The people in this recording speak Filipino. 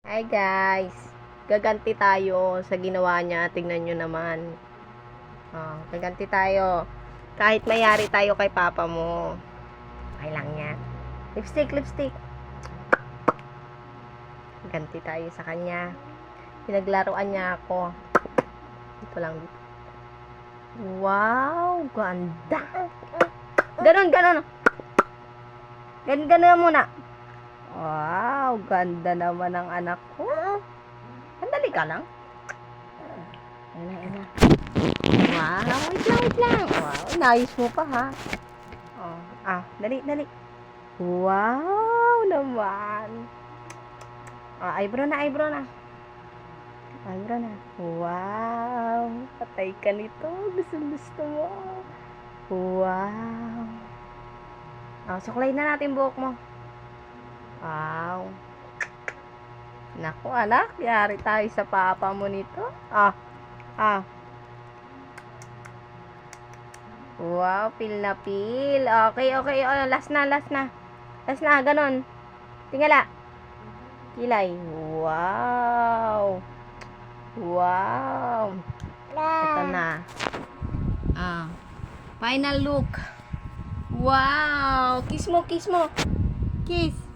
Hi guys, gaganti tayo sa ginawa niya. Tingnan nyo naman. Gaganti tayo. Kahit mayari tayo kay papa mo. Okay lang yan. Lipstick, lipstick. Ganti tayo sa kanya. Pinaglaruan niya ako. Dito lang dito. Wow, ganda. Ganon, ganon. Ganon muna. Wow, ganda naman ang anak ko. Sandali ka lang. Ayan. Wow, wait lang. Wow, nice mo pa ha. Dali. Wow naman. Eyebrow na. Eyebrow na. Wow, patay ka nito. Gusto mo. Wow. Suklay na natin buhok mo. Wow. Naku anak, yari tayo sa papa mo nito. Wow, pil na pil. Okay. Last na. Last na, ganon. Tingala. Kilay. Wow. Ito na. Final look. Wow. Kiss mo. Kiss.